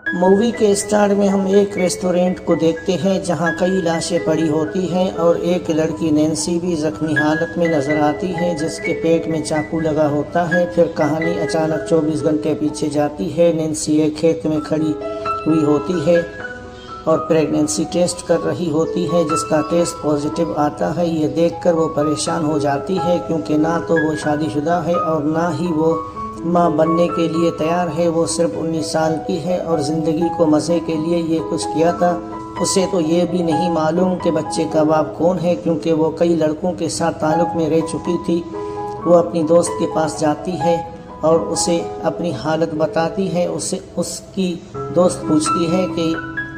Movie के start में हम एक रेस्टोरेंट को देखते हैं जहां कई लाशें पड़ी होती हैं और एक लड़की नैन्सी भी जख्मी हालत में नज़र आती है जिसके पेट में चाकू लगा होता है। फिर कहानी अचानक 24 घंटे पीछे जाती है। नैन्सी एक खेत में खड़ी हुई होती है और प्रेगनेंसी टेस्ट कर रही होती है जिसका टेस्ट पॉजिटिव आता है। ये देखकर वो परेशान हो जाती है क्योंकि ना तो वो शादीशुदा है और ना ही वो माँ बनने के लिए तैयार है। वो सिर्फ 19 साल की है और ज़िंदगी को मज़े के लिए ये कुछ किया था। उसे तो ये भी नहीं मालूम कि बच्चे का बाप कौन है क्योंकि वो कई लड़कों के साथ ताल्लुक़ में रह चुकी थी। वो अपनी दोस्त के पास जाती है और उसे अपनी हालत बताती है। उसकी दोस्त पूछती है कि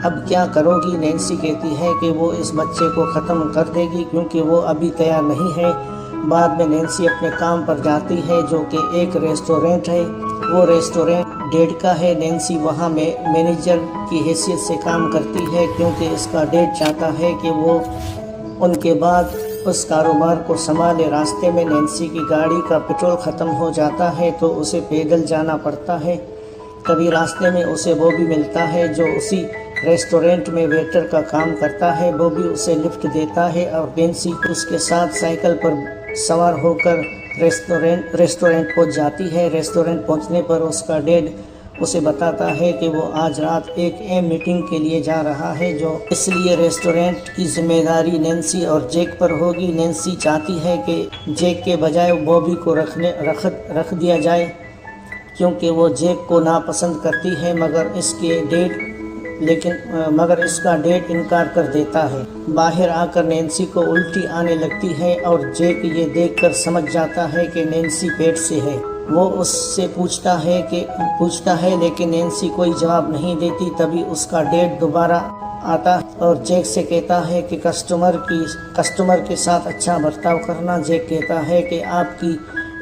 अब क्या करोगी। नैन्सी कहती है कि वो इस बच्चे को ख़त्म कर देगी क्योंकि वो अभी तैयार नहीं है। बाद में नैन्सी अपने काम पर जाती है जो कि एक रेस्टोरेंट है। वो रेस्टोरेंट डैड का है। नैन्सी वहाँ में मैनेजर की हैसियत से काम करती है क्योंकि इसका डैड चाहता है कि वो उनके बाद उस कारोबार को संभाले। रास्ते में नैन्सी की गाड़ी का पेट्रोल ख़त्म हो जाता है तो उसे पैदल जाना पड़ता है। तभी रास्ते में उसे बॉबी मिलता है जो उसी रेस्टोरेंट में वेटर का काम करता है। बॉबी उसे लिफ्ट देता है और नैन्सी उसके साथ साइकिल पर सवार होकर रेस्टोरेंट पहुंच जाती है। रेस्टोरेंट पहुंचने पर उसका डैड उसे बताता है कि वो आज रात एक अहम मीटिंग के लिए जा रहा है जो इसलिए रेस्टोरेंट की जिम्मेदारी नैन्सी और जैक पर होगी। नैन्सी चाहती है कि जैक के बजाय बॉबी को रख दिया जाए क्योंकि वो जैक को नापसंद करती है मगर इसका डैड इनकार कर देता है। बाहर आकर नैन्सी को उल्टी आने लगती है और जैक ये देखकर समझ जाता है कि नैन्सी पेट से है। वो उससे पूछता है लेकिन नैन्सी कोई जवाब नहीं देती। तभी उसका डैड दोबारा आता और जैक से कहता है कि कस्टमर के साथ अच्छा बर्ताव करना। जैक कहता है कि आपकी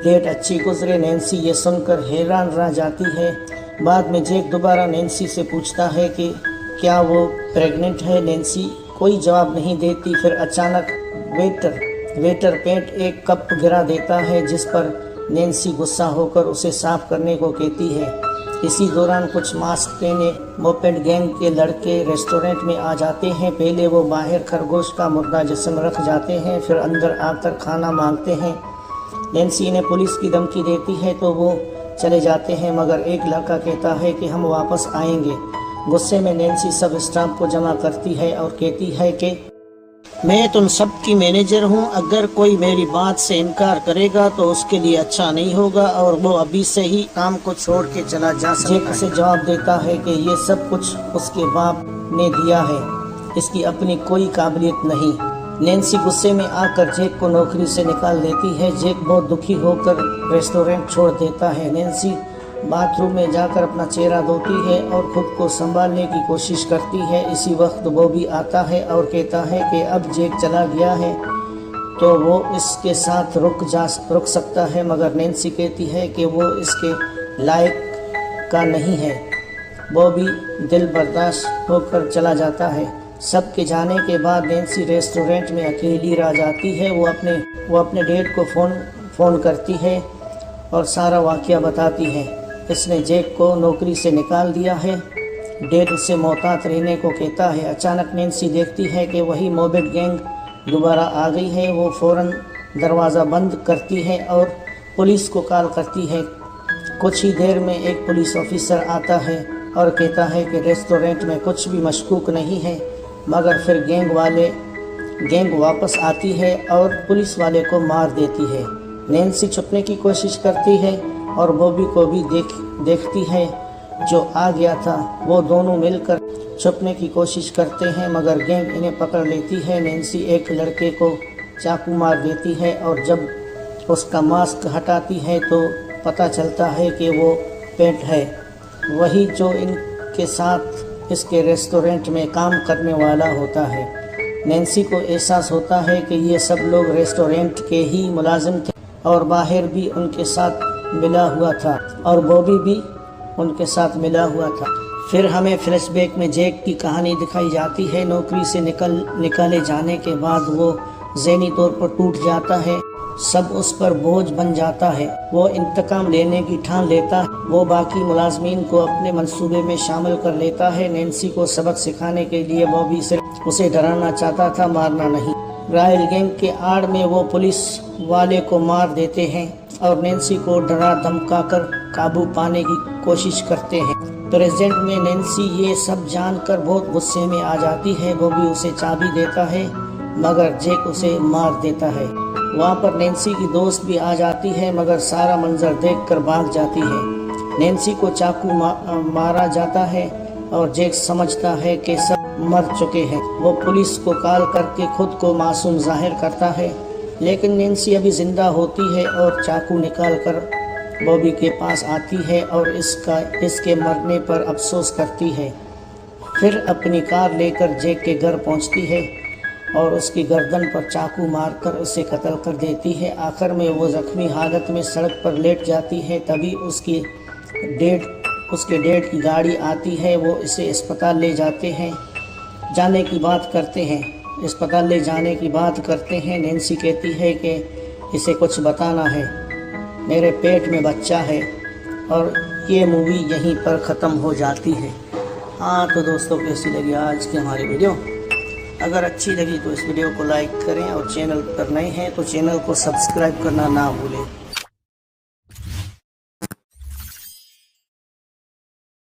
डेट अच्छी गुजरे। नैन्सी ये सुनकर हैरान रह जाती है। बाद में जैक दोबारा नैन्सी से पूछता है कि क्या वो प्रेग्नेंट है। नैन्सी कोई जवाब नहीं देती। फिर अचानक वेटर पेंट एक कप गिरा देता है जिस पर नैन्सी गुस्सा होकर उसे साफ करने को कहती है। इसी दौरान कुछ मास्क पहने मोपेड गैंग के लड़के रेस्टोरेंट में आ जाते हैं। पहले वो बाहर खरगोश का मुर्दा जिस्म रख जाते हैं, फिर अंदर आकर खाना मांगते हैं। नैन्सी ने पुलिस की धमकी देती है तो वो चले जाते हैं मगर एक लड़का कहता है कि हम वापस आएंगे। गुस्से में नैन्सी सब स्टाफ को जमा करती है और कहती है कि मैं तुम सब की मैनेजर हूँ। अगर कोई मेरी बात से इनकार करेगा तो उसके लिए अच्छा नहीं होगा और वो अभी से ही काम को छोड़ के चला जा सकता है। जैक उसे जवाब देता है कि ये सब कुछ उसके बाप ने दिया है, इसकी अपनी कोई काबिलियत नहीं। नैन्सी गुस्से में आकर जैक को नौकरी से निकाल देती है। जैक बहुत दुखी होकर रेस्टोरेंट छोड़ देता है। नैन्सी बाथरूम में जाकर अपना चेहरा धोती है और खुद को संभालने की कोशिश करती है। इसी वक्त बॉबी आता है और कहता है कि अब जैक चला गया है तो वो इसके साथ रुक सकता है मगर नैन्सी कहती है कि वो इसके लायक का नहीं है। बॉबी दिल बर्दाश्त होकर चला जाता है। सबके जाने के बाद नैन्सी रेस्टोरेंट में अकेली रह जाती है। वो अपने डैड को फ़ोन करती है और सारा वाक़या बताती है। इसने जैक को नौकरी से निकाल दिया है। डैड उससे मोहतात रहने को कहता है। अचानक नैन्सी देखती है कि वही मोपेड गैंग दोबारा आ गई है। वो फ़ौरन दरवाज़ा बंद करती है और पुलिस को कॉल करती है। कुछ ही देर में एक पुलिस ऑफिसर आता है और कहता है कि रेस्टोरेंट में कुछ भी मशकूक नहीं है मगर फिर गैंग वापस आती है और पुलिस वाले को मार देती है। नैन्सी छुपने की कोशिश करती है और बॉबी को भी देखती है जो आ गया था। वो दोनों मिलकर छुपने की कोशिश करते हैं मगर गैंग इन्हें पकड़ लेती है। नैन्सी एक लड़के को चाकू मार देती है और जब उसका मास्क हटाती है तो पता चलता है कि वो पेंट है, वही जो इनके साथ इसके रेस्टोरेंट में काम करने वाला होता है। नैन्सी को एहसास होता है कि ये सब लोग रेस्टोरेंट के ही मुलाजिम थे और बाहर भी उनके साथ मिला हुआ था और बॉबी भी उनके साथ मिला हुआ था। फिर हमें फ्लैशबैक में जैक की कहानी दिखाई जाती है। नौकरी से निकाले जाने के बाद वो ज़हनी तौर पर टूट जाता है। सब उस पर बोझ बन जाता है। वो इंतकाम लेने की ठान लेता है। वो बाकी मुलाजमीन को अपने मंसूबे में शामिल कर लेता है। नैन्सी को सबक सिखाने के लिए बॉबी सिर्फ उसे डराना चाहता था, मारना नहीं। रॉयल गैंग के आड़ में वो पुलिस वाले को मार देते हैं और नैन्सी को डरा धमका कर काबू पाने की कोशिश करते हैं। प्रेजेंट में नैन्सी ये सब जानकर बहुत गुस्से में आ जाती है। बॉबी उसे चाबी देता है मगर जैक उसे मार देता है। वहाँ पर नैन्सी की दोस्त भी आ जाती है मगर सारा मंजर देखकर भाग जाती है। नैन्सी को चाकू मारा जाता है और जैक समझता है कि सब मर चुके हैं। वो पुलिस को कॉल करके खुद को मासूम जाहिर करता है, लेकिन नैन्सी अभी जिंदा होती है और चाकू निकाल कर बॉबी के पास आती है और इसके मरने पर अफसोस करती है। फिर अपनी कार लेकर जैक के घर पहुंचती है और उसकी गर्दन पर चाकू मारकर उसे कत्ल कर देती है। आखिर में वो जख्मी हालत में सड़क पर लेट जाती है। तभी उसके डैड की गाड़ी आती है। वो इसे अस्पताल ले जाने की बात करते हैं। अस्पताल ले जाने की बात करते हैं। नैन्सी कहती है कि इसे कुछ बताना है, मेरे पेट में बच्चा है। और ये मूवी यहीं पर ख़त्म हो जाती है। हाँ तो दोस्तों, कैसी लगी आज की हमारी वीडियो? अगर अच्छी लगी तो इस वीडियो को लाइक करें और चैनल पर नए हैं तो चैनल को सब्सक्राइब करना ना भूलें।